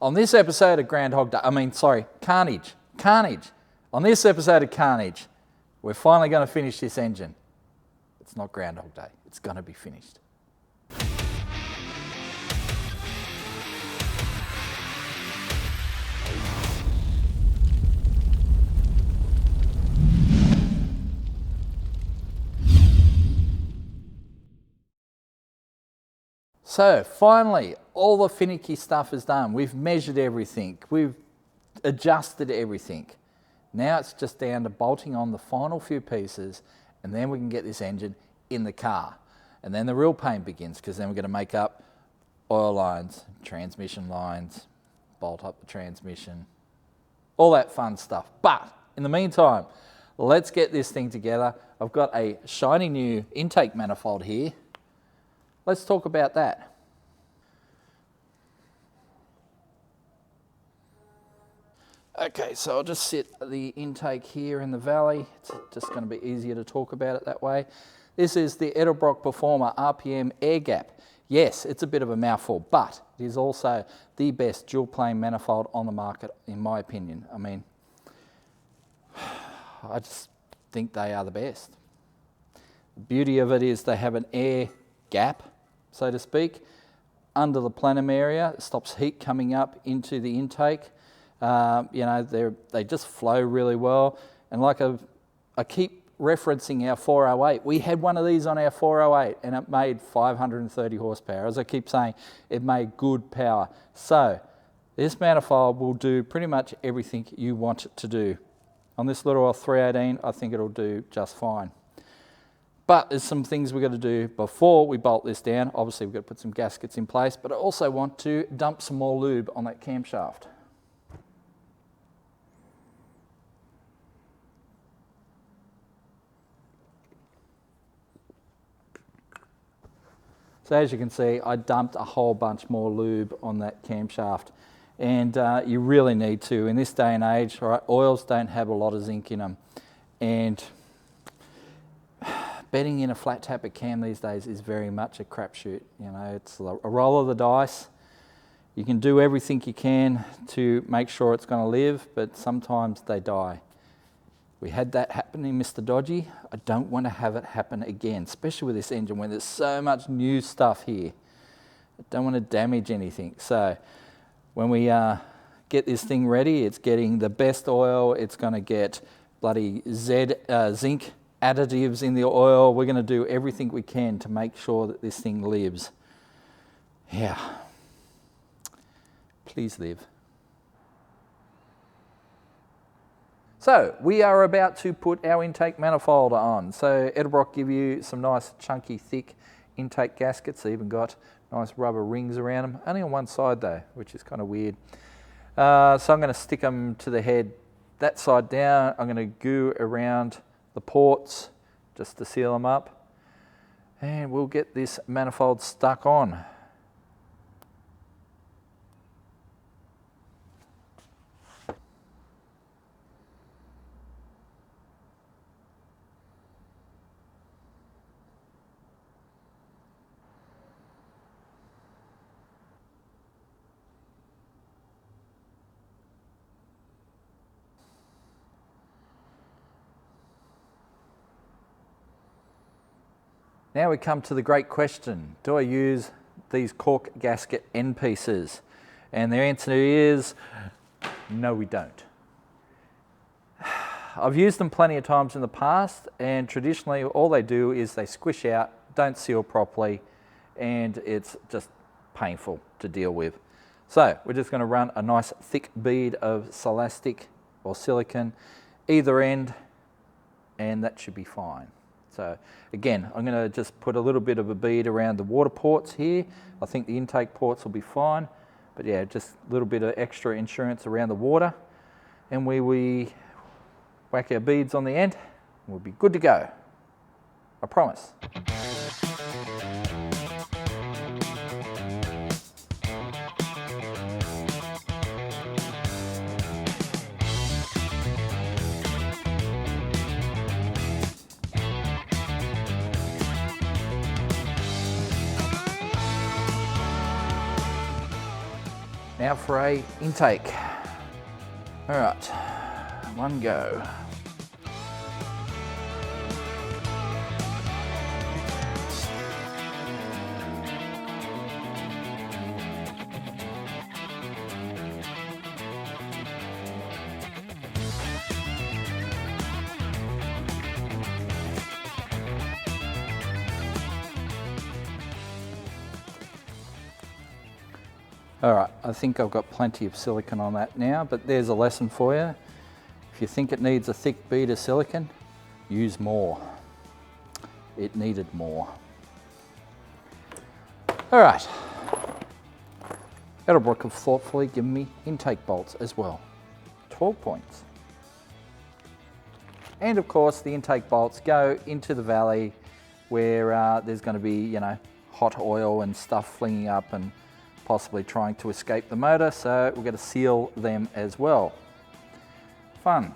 On this episode of Carnage. On this episode of Carnage, we're finally going to finish this engine. It's not Groundhog Day, it's going to be finished. So finally, all the finicky stuff is done. We've measured everything. We've adjusted everything. Now it's just down to bolting on the final few pieces, and then we can get this engine in the car. And then the real pain begins, because then we're going to make up oil lines, transmission lines, bolt up the transmission, all that fun stuff. But in the meantime, let's get this thing together. I've got a shiny new intake manifold here. Let's talk about that. Okay, so I'll just sit the intake here in the valley. It's just going to be easier to talk about it that way. This is the Edelbrock Performer RPM air gap. Yes, it's a bit of a mouthful, but it is also the best dual plane manifold on the market, in my opinion. I mean, I just think they are the best. The beauty of it is they have an air gap, so to speak, under the plenum area. It stops heat coming up into the intake. They just flow really well. And like I keep referencing our 408. We had one of these on our 408 and it made 530 horsepower. As I keep saying, it made good power. So this manifold will do pretty much everything you want it to do. On this little 318, I think it'll do just fine. But there's some things we've got to do before we bolt this down. Obviously, we've got to put some gaskets in place, but I also want to dump some more lube on that camshaft. So as you can see, I dumped a whole bunch more lube on that camshaft. And you really need to. In this day and age, right, oils don't have a lot of zinc in them. And betting in a flat tapper cam these days is very much a crapshoot. You know, it's a roll of the dice. You can do everything you can to make sure it's going to live, but sometimes they die. We had that happen in Mr. Dodgy. I don't want to have it happen again, especially with this engine when there's so much new stuff here. I don't want to damage anything. So when we get this thing ready, it's getting the best oil. It's going to get bloody zinc additives in the oil. We're going to do everything we can to make sure that this thing lives. Yeah. Please live. So we are about to put our intake manifold on. So Edelbrock give you some nice chunky thick intake gaskets. They even got nice rubber rings around them. Only on one side though, which is kind of weird. So I'm going to stick them to the head that side down. I'm going to goo around the ports just to seal them up, and we'll get this manifold stuck on. Now we come to the great question, do I use these Cork gasket end pieces? And the answer is, no we don't. I've used them plenty of times in the past, and traditionally all they do is they squish out, don't seal properly, and it's just painful to deal with. So we're just going to run a nice thick bead of silastic or silicone either end, and that should be fine. So again, I'm going to just put a little bit of a bead around the water ports here. I think the intake ports will be fine, but yeah, just a little bit of extra insurance around the water, and we whack our beads on the end, and we'll be good to go. I promise. Now for a intake. All right, one go. All right, I think I've got plenty of silicon on that now, but there's a lesson for you. If you think it needs a thick bead of silicon, use more. It needed more. All right. Edelbrook have thoughtfully given me intake bolts as well. 12 points. And of course, the intake bolts go into the valley where there's going to be, you know, hot oil and stuff flinging up and possibly trying to escape the motor, so we're going to seal them as well. Fun.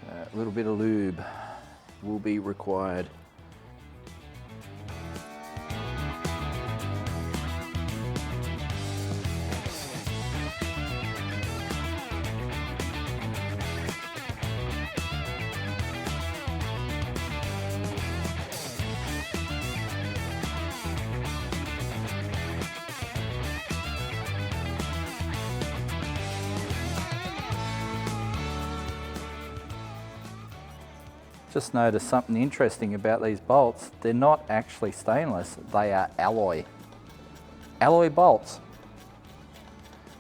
A little bit of lube will be required. Just noticed something interesting about these bolts. They're not actually stainless, they are alloy. Alloy bolts.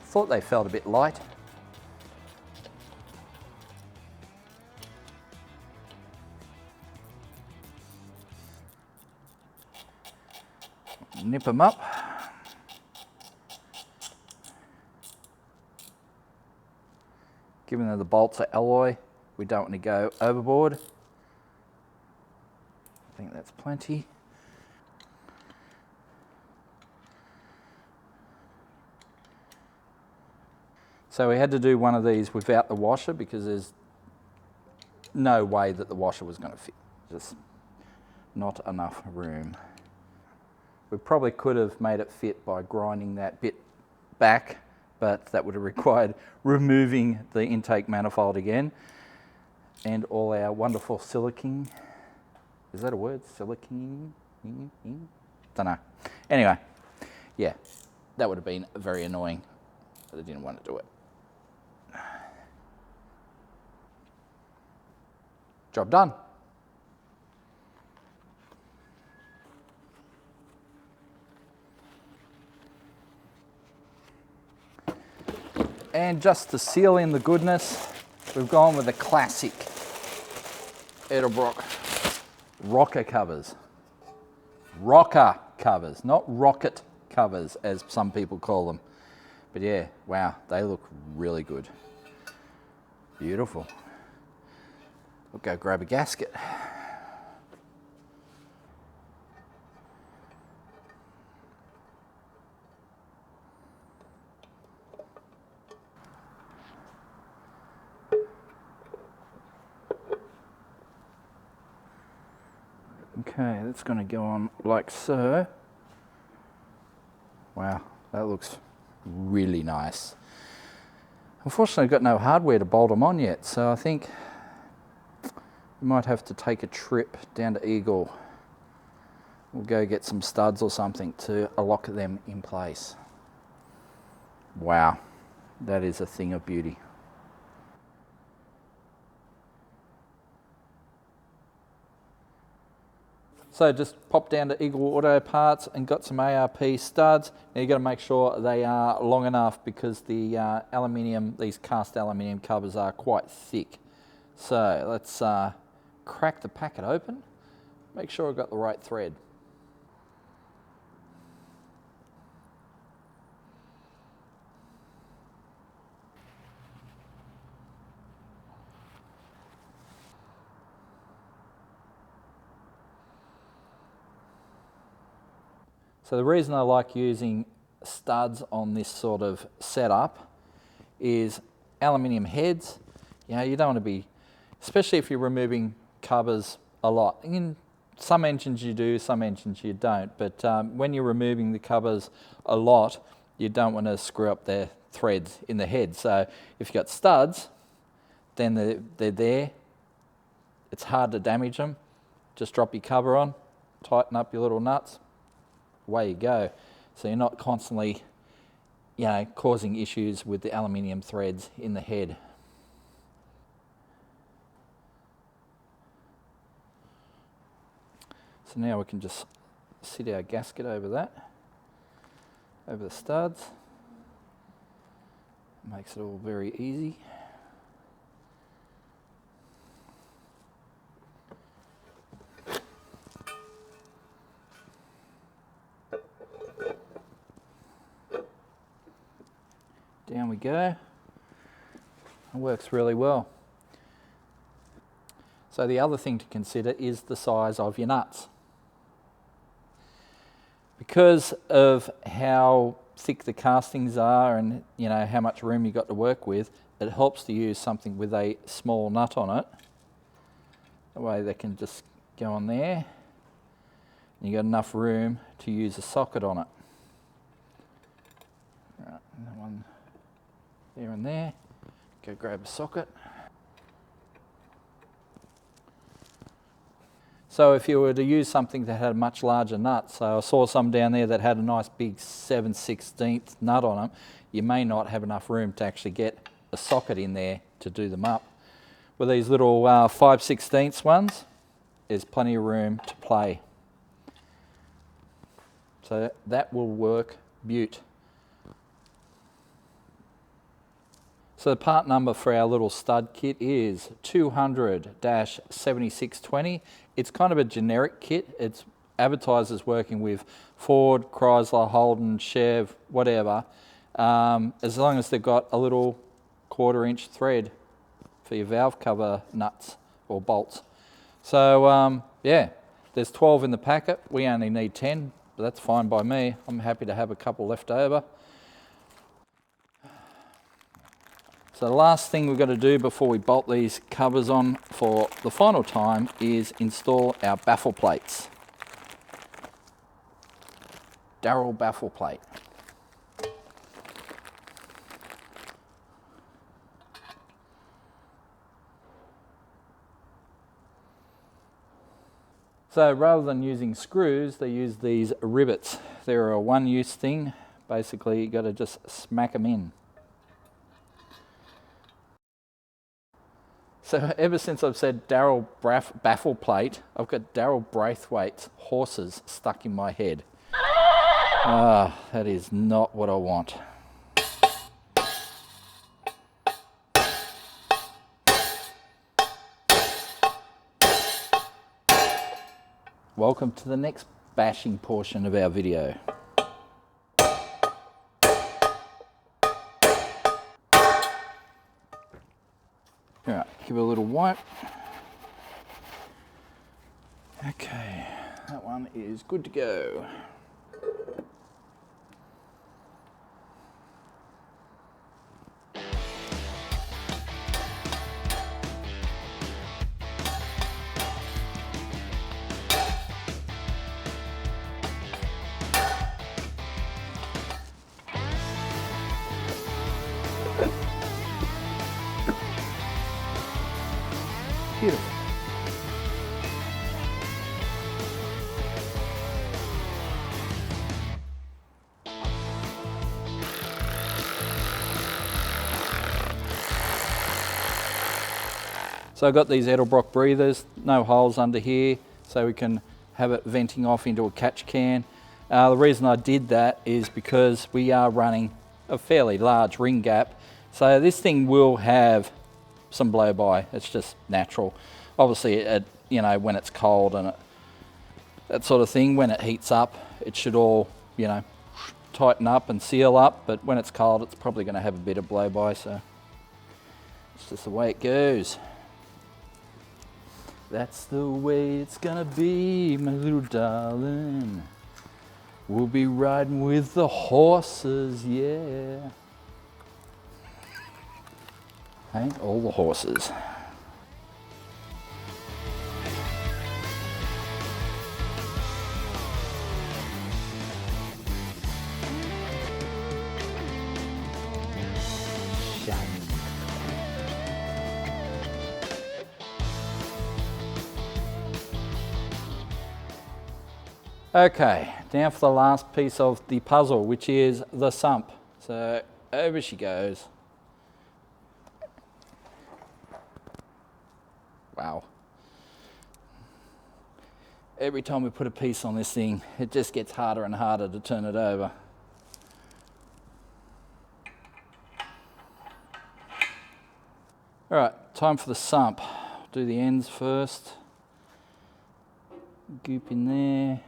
Thought they felt a bit light. Nip them up. Given that the bolts are alloy, we don't want to go overboard. I think that's plenty. So we had to do one of these without the washer because there's no way that the washer was going to fit. Just not enough room. We probably could have made it fit by grinding that bit back, but that would have required removing the intake manifold again and all our wonderful silicone. Is that a word? Silicone? Don't know. Anyway, yeah, that would have been very annoying, but I didn't want to do it. Job done. And just to seal in the goodness, we've gone with the classic Edelbrook rocker covers. Rocker covers, not rocket covers as some people call them. But yeah, wow, they look really good. Beautiful. We'll go grab a gasket. Okay, that's going to go on like so. Wow, that looks really nice. Unfortunately, I've got no hardware to bolt them on yet, so I think we might have to take a trip down to Eagle. We'll go get some studs or something to lock them in place. Wow, that is a thing of beauty. So just popped down to Eagle Auto Parts and got some ARP studs. Now you've got to make sure they are long enough because the aluminium, these cast aluminium covers are quite thick. So let's crack the packet open, make sure I've got the right thread. So the reason I like using studs on this sort of setup is aluminium heads. You know, you don't want to be, especially if you're removing covers a lot. You can Some engines you do, some engines you don't, but when you're removing the covers a lot, you don't want to screw up the threads in the head. So if you've got studs, then they're there. It's hard to damage them. Just drop your cover on, tighten up your little nuts, away you go. So you're not constantly, causing issues with the aluminium threads in the head. So now we can just sit our gasket over that, over the studs. Makes it all very easy. Down we go. It works really well. So the other thing to consider is the size of your nuts. Because of how thick the castings are and how much room you got to work with, it helps to use something with a small nut on it. That way they can just go on there. And you got enough room to use a socket on it. Right, that one there and there. Go grab a socket. So if you were to use something that had a much larger nut, so I saw some down there that had a nice big 7/16 nut on them, you may not have enough room to actually get a socket in there to do them up. With these little 5/16 ones, there's plenty of room to play. So that will work beaut. So the part number for our little stud kit is 200-7620. It's kind of a generic kit. It's advertised as working with Ford, Chrysler, Holden, Chev, whatever, as long as they've got a little 1/4" thread for your valve cover nuts or bolts. So yeah, there's 12 in the packet. We only need 10, but that's fine by me. I'm happy to have a couple left over. So the last thing we've got to do before we bolt these covers on for the final time is install our baffle plates. Darrell baffle plate. So rather than using screws, they use these rivets. They're a one-use thing. Basically, you got to just smack them in. So ever since I've said Darrell baffle plate, I've got Darrell Braithwaite's horses stuck in my head. Ah, that is not what I want. Welcome to the next bashing portion of our video. All right, give it a little wipe. Okay, that one is good to go. Beautiful. So I've got these Edelbrock breathers, no holes under here, so we can have it venting off into a catch can. The reason I did that is because we are running a fairly large ring gap, so this thing will have some blow by. It's just natural. Obviously, when it's cold and that sort of thing, when it heats up, it should all, tighten up and seal up. But when it's cold, it's probably going to have a bit of blow by. So it's just the way it goes. That's the way it's gonna be, my little darling. We'll be riding with the horses, yeah. Ain't all the horses. Okay, now for the last piece of the puzzle, which is the sump. So over she goes. Wow. Every time we put a piece on this thing, it just gets harder and harder to turn it over. All right, time for the sump. Do the ends first. Goop in there.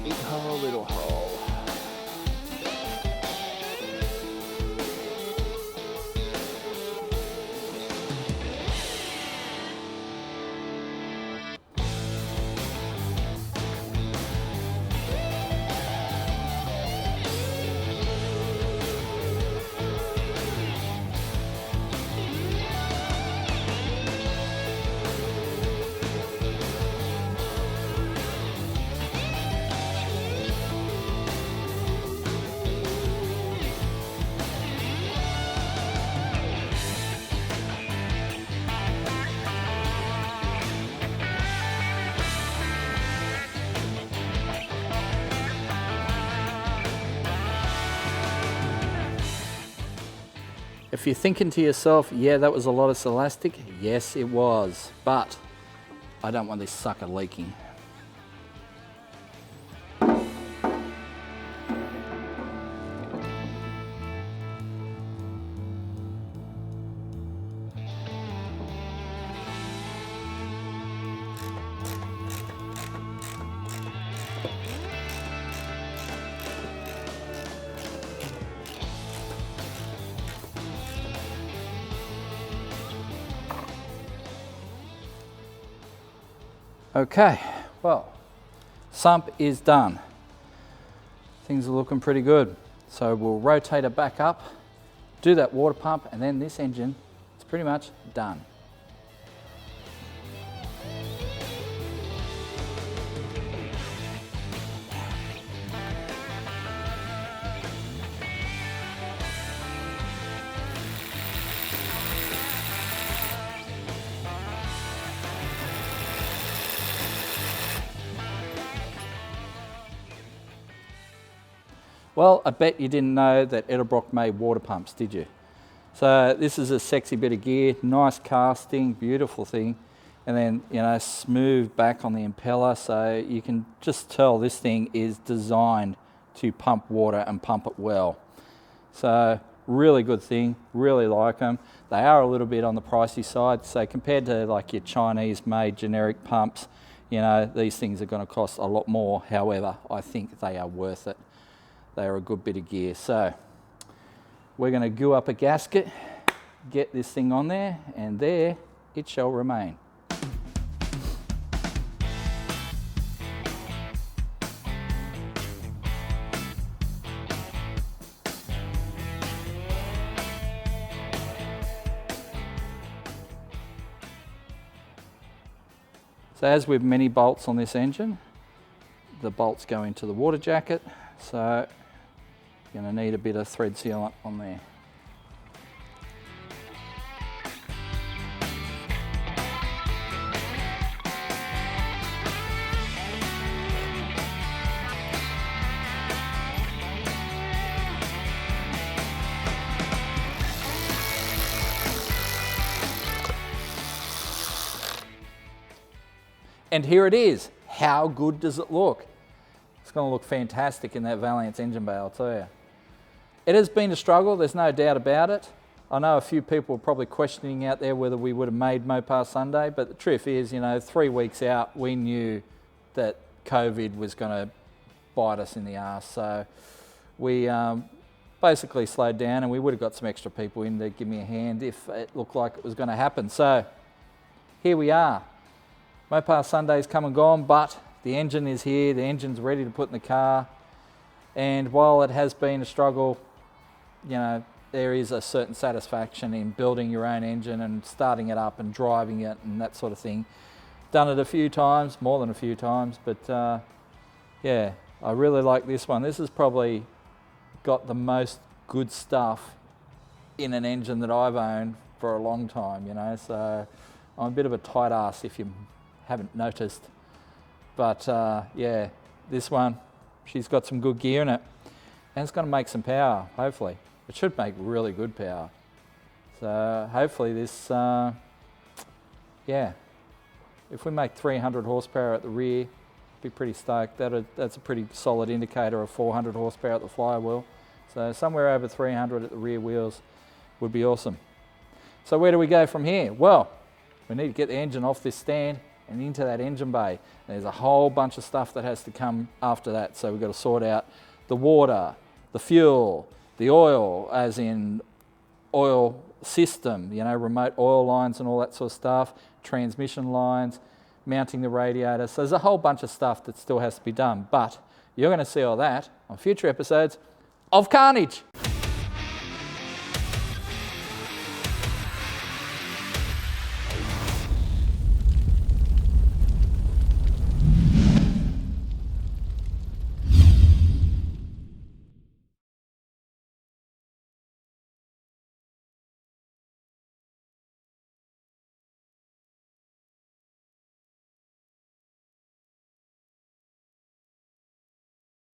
Big hole, little hole. If you're thinking to yourself, yeah, that was a lot of Celastic, yes, it was, but I don't want this sucker leaking. Okay, well, sump is done. Things are looking pretty good. So we'll rotate it back up, do that water pump, and then this engine is pretty much done. Well, I bet you didn't know that Edelbrock made water pumps, did you? So this is a sexy bit of gear, nice casting, beautiful thing. And then, you know, smooth back on the impeller, so you can just tell this thing is designed to pump water and pump it well. So really good thing, really like them. They are a little bit on the pricey side, so compared to like your Chinese made generic pumps, you know, these things are going to cost a lot more. However, I think they are worth it. They are a good bit of gear. So we're going to goo up a gasket, get this thing on there, and there it shall remain. So as with many bolts on this engine, the bolts go into the water jacket, so you're going to need a bit of thread sealant on there. And here it is. How good does it look? It's going to look fantastic in that Valiance engine bay, I'll tell you. It has been a struggle, there's no doubt about it. I know a few people were probably questioning out there whether we would have made Mopar Sunday, but the truth is, you know, 3 weeks out, we knew that COVID was going to bite us in the arse. So we basically slowed down, and we would have got some extra people in to give me a hand if it looked like it was going to happen. So here we are. Mopar Sunday's come and gone, but the engine is here, the engine's ready to put in the car. And while it has been a struggle, you know, there is a certain satisfaction in building your own engine and starting it up and driving it and that sort of thing. Done it a few times, more than a few times, but yeah, I really like this one. This has probably got the most good stuff in an engine that I've owned for a long time, you know, so I'm a bit of a tight ass if you haven't noticed. But yeah, this one, she's got some good gear in it, and it's going to make some power, hopefully. It should make really good power. So hopefully this, yeah, if we make 300 horsepower at the rear, be pretty stoked. That's a pretty solid indicator of 400 horsepower at the flywheel. So somewhere over 300 at the rear wheels would be awesome. So where do we go from here? Well, we need to get the engine off this stand and into that engine bay. There's a whole bunch of stuff that has to come after that. So we've got to sort out the water, the fuel, the oil, as in oil system, you know, remote oil lines and all that sort of stuff, transmission lines, mounting the radiator. So there's a whole bunch of stuff that still has to be done. But you're going to see all that on future episodes of Carnage.